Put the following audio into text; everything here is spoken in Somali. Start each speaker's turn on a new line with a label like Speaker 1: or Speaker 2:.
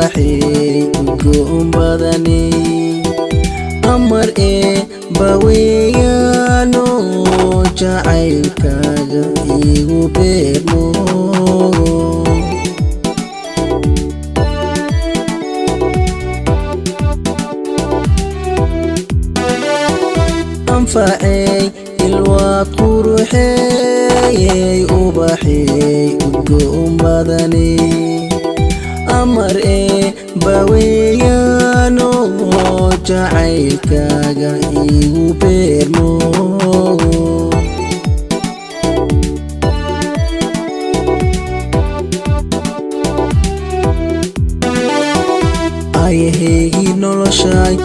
Speaker 1: ubaxay udgoon badani amar baweeyaano jacaylkaaga igu beermo anfacay ilwaad quruxeeyay ubaxay udgoon badani amar baweeyaano jacaylkaaga igu beermo ayahaygii noloshay